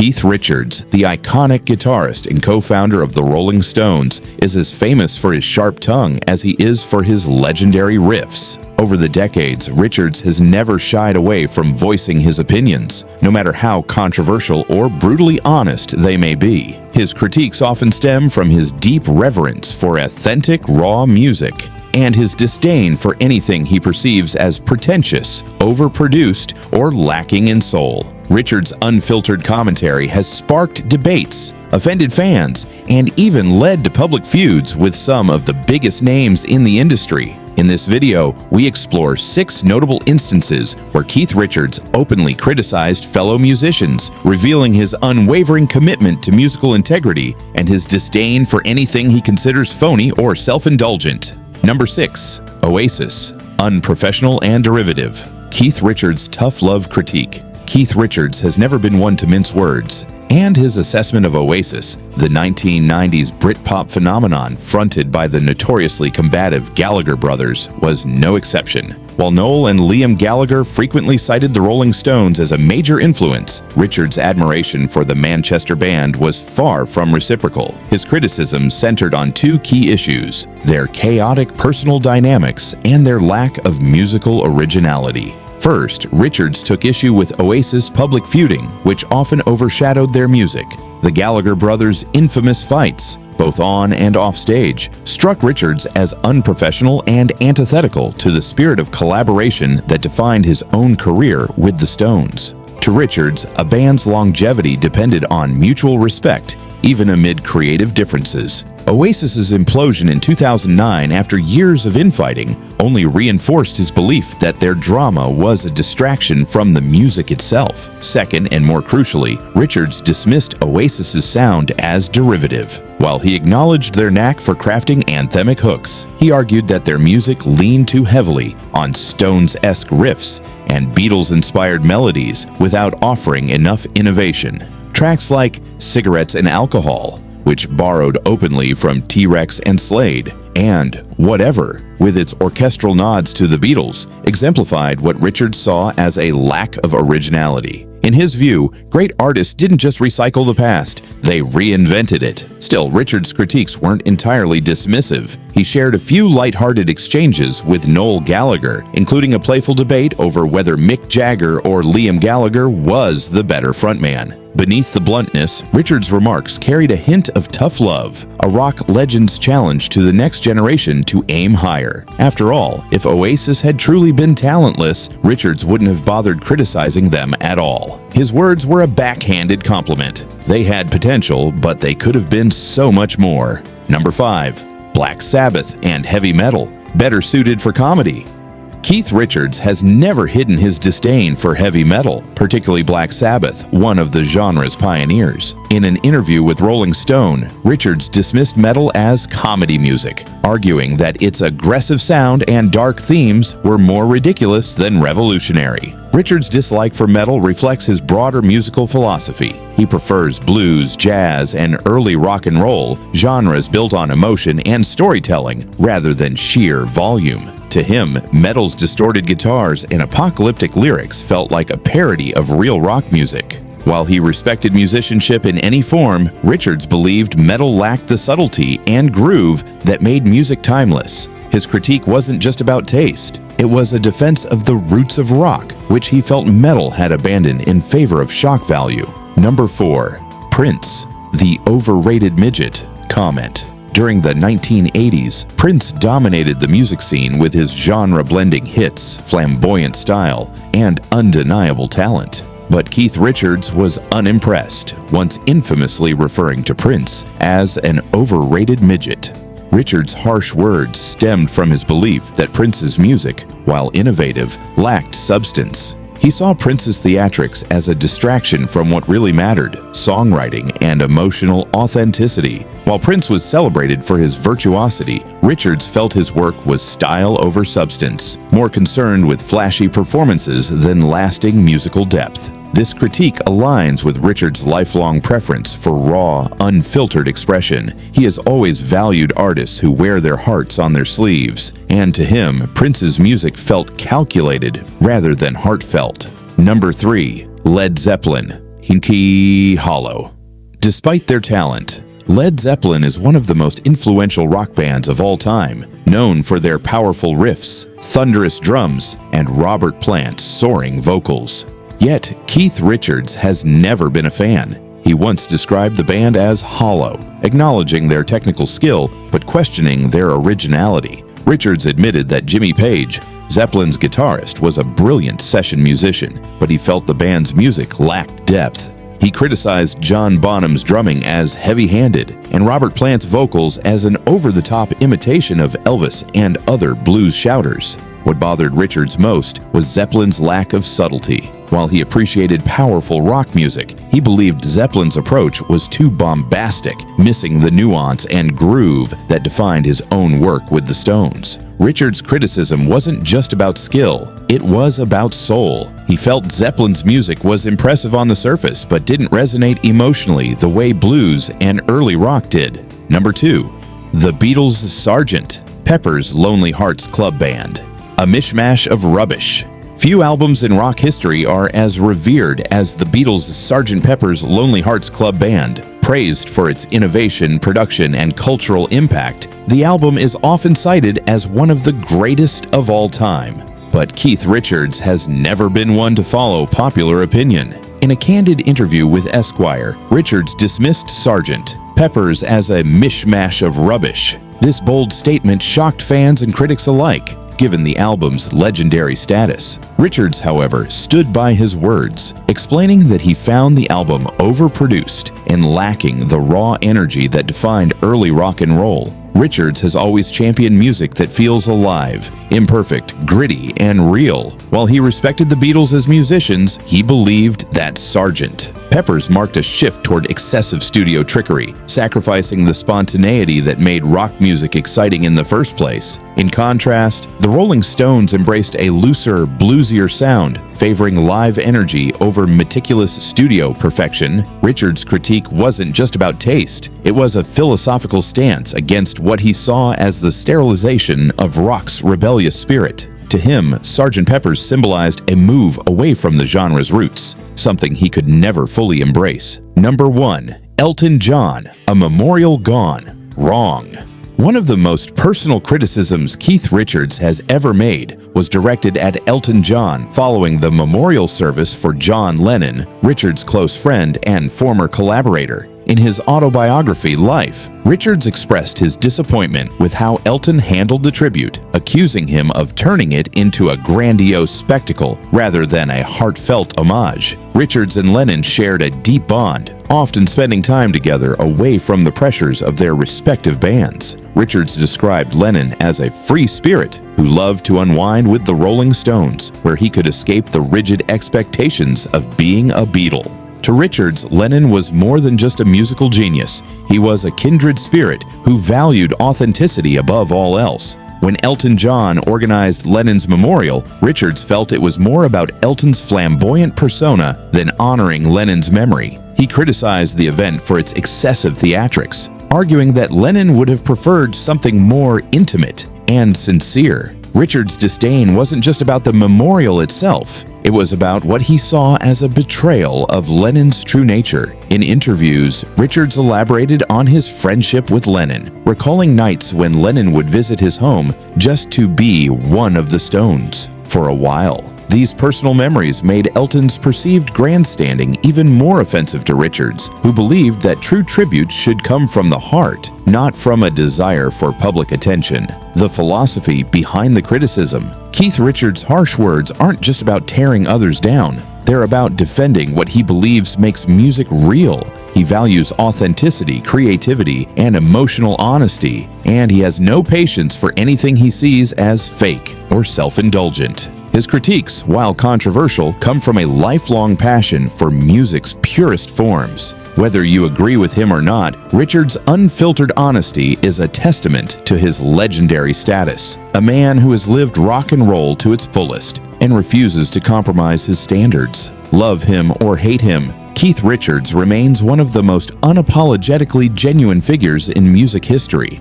Keith Richards, the iconic guitarist and co-founder of the Rolling Stones, is as famous for his sharp tongue as he is for his legendary riffs. Over the decades, Richards has never shied away from voicing his opinions, no matter how controversial or brutally honest they may be. His critiques often stem from his deep reverence for authentic, raw music, and his disdain for anything he perceives as pretentious, overproduced, or lacking in soul. Richards' unfiltered commentary has sparked debates, offended fans, and even led to public feuds with some of the biggest names in the industry. In this video, we explore 6 notable instances where Keith Richards openly criticized fellow musicians, revealing his unwavering commitment to musical integrity and his disdain for anything he considers phony or self-indulgent. Number 6. Oasis. Unprofessional and derivative. Keith Richards' tough love critique. Keith Richards has never been one to mince words, and his assessment of Oasis, the 1990s Britpop phenomenon fronted by the notoriously combative Gallagher brothers, was no exception. While Noel and Liam Gallagher frequently cited the Rolling Stones as a major influence, Richards' admiration for the Manchester band was far from reciprocal. His criticism centered on 2 key issues: their chaotic personal dynamics and their lack of musical originality. First, Richards took issue with Oasis' public feuding, which often overshadowed their music. The Gallagher brothers' infamous fights, both on and off stage, struck Richards as unprofessional and antithetical to the spirit of collaboration that defined his own career with the Stones. To Richards, a band's longevity depended on mutual respect, even amid creative differences. Oasis's implosion in 2009 after years of infighting only reinforced his belief that their drama was a distraction from the music itself. Second, and more crucially, Richards dismissed Oasis's sound as derivative. While he acknowledged their knack for crafting anthemic hooks, he argued that their music leaned too heavily on Stones-esque riffs and Beatles-inspired melodies without offering enough innovation. Tracks like Cigarettes and Alcohol, which borrowed openly from T-Rex and Slade, and Whatever, with its orchestral nods to the Beatles, exemplified what Richards saw as a lack of originality. In his view, great artists didn't just recycle the past, they reinvented it. Still, Richards' critiques weren't entirely dismissive. He shared a few lighthearted exchanges with Noel Gallagher, including a playful debate over whether Mick Jagger or Liam Gallagher was the better frontman. Beneath the bluntness, Richards' remarks carried a hint of tough love, a rock legend's challenge to the next generation to aim higher. After all, if Oasis had truly been talentless, Richards wouldn't have bothered criticizing them at all. His words were a backhanded compliment. They had potential, but they could have been so much more. Number 5. Black Sabbath and heavy metal, better suited for comedy. Keith Richards has never hidden his disdain for heavy metal, particularly Black Sabbath, one of the genre's pioneers. In an interview with Rolling Stone, Richards dismissed metal as comedy music, arguing that its aggressive sound and dark themes were more ridiculous than revolutionary. Richards' dislike for metal reflects his broader musical philosophy. He prefers blues, jazz, and early rock and roll, genres built on emotion and storytelling rather than sheer volume. To him, metal's distorted guitars and apocalyptic lyrics felt like a parody of real rock music. While he respected musicianship in any form, Richards believed metal lacked the subtlety and groove that made music timeless. His critique wasn't just about taste. It was a defense of the roots of rock, which he felt metal had abandoned in favor of shock value. Number 4. Prince, the overrated midget. Comment. During the 1980s, Prince dominated the music scene with his genre-blending hits, flamboyant style, and undeniable talent. But Keith Richards was unimpressed, once infamously referring to Prince as an overrated midget. Richards' harsh words stemmed from his belief that Prince's music, while innovative, lacked substance. He saw Prince's theatrics as a distraction from what really mattered, songwriting and emotional authenticity. While Prince was celebrated for his virtuosity, Richards felt his work was style over substance, more concerned with flashy performances than lasting musical depth. This critique aligns with Richards' lifelong preference for raw, unfiltered expression. He has always valued artists who wear their hearts on their sleeves, and to him, Prince's music felt calculated rather than heartfelt. Number 3. Led Zeppelin. hinky hollow. Despite their talent, Led Zeppelin is one of the most influential rock bands of all time, known for their powerful riffs, thunderous drums, and Robert Plant's soaring vocals. Yet, Keith Richards has never been a fan. He once described the band as hollow, acknowledging their technical skill but questioning their originality. Richards admitted that Jimmy Page, Zeppelin's guitarist, was a brilliant session musician, but he felt the band's music lacked depth. He criticized John Bonham's drumming as heavy-handed and Robert Plant's vocals as an over-the-top imitation of Elvis and other blues shouters. What bothered Richards most was Zeppelin's lack of subtlety. While he appreciated powerful rock music, he believed Zeppelin's approach was too bombastic, missing the nuance and groove that defined his own work with the Stones. Richards' criticism wasn't just about skill, it was about soul. He felt Zeppelin's music was impressive on the surface but didn't resonate emotionally the way blues and early rock did. Number 2. The Beatles' Sgt. Pepper's Lonely Hearts Club Band. A mishmash of rubbish. Few albums in rock history are as revered as the Beatles' Sgt. Pepper's Lonely Hearts Club Band. Praised for its innovation, production, and cultural impact, the album is often cited as one of the greatest of all time. But Keith Richards has never been one to follow popular opinion. In a candid interview with Esquire, Richards dismissed Sgt. Pepper's as a mishmash of rubbish. This bold statement shocked fans and critics alike, given the album's legendary status. Richards, however, stood by his words, explaining that he found the album overproduced and lacking the raw energy that defined early rock and roll. Richards has always championed music that feels alive, imperfect, gritty, and real. While he respected the Beatles as musicians, he believed that Sgt. Pepper's marked a shift toward excessive studio trickery, sacrificing the spontaneity that made rock music exciting in the first place. In contrast, the Rolling Stones embraced a looser, bluesier sound, favoring live energy over meticulous studio perfection. Richards' critique wasn't just about taste, it was a philosophical stance against what he saw as the sterilization of rock's rebellious spirit. To him, Sgt. Pepper's symbolized a move away from the genre's roots, something he could never fully embrace. Number 1. Elton John, A Memorial Gone. Wrong. One of the most personal criticisms Keith Richards has ever made was directed at Elton John following the memorial service for John Lennon, Richards' close friend and former collaborator. In his autobiography, Life, Richards expressed his disappointment with how Elton handled the tribute, accusing him of turning it into a grandiose spectacle rather than a heartfelt homage. Richards and Lennon shared a deep bond, often spending time together away from the pressures of their respective bands. Richards described Lennon as a free spirit who loved to unwind with the Rolling Stones, where he could escape the rigid expectations of being a Beatle. To Richards, Lennon was more than just a musical genius. He was a kindred spirit who valued authenticity above all else. When Elton John organized Lennon's memorial, Richards felt it was more about Elton's flamboyant persona than honoring Lennon's memory. He criticized the event for its excessive theatrics, arguing that Lennon would have preferred something more intimate and sincere. Richards' disdain wasn't just about the memorial itself. It was about what he saw as a betrayal of Lennon's true nature. In interviews, Richards elaborated on his friendship with Lennon, recalling nights when Lennon would visit his home just to be one of the Stones for a while. These personal memories made Elton's perceived grandstanding even more offensive to Richards, who believed that true tribute should come from the heart, not from a desire for public attention. The philosophy behind the criticism. Keith Richards' harsh words aren't just about tearing others down. They're about defending what he believes makes music real. He values authenticity, creativity, and emotional honesty, and he has no patience for anything he sees as fake or self-indulgent. His critiques, while controversial, come from a lifelong passion for music's purest forms. Whether you agree with him or not, Richards' unfiltered honesty is a testament to his legendary status. A man who has lived rock and roll to its fullest and refuses to compromise his standards. Love him or hate him, Keith Richards remains one of the most unapologetically genuine figures in music history.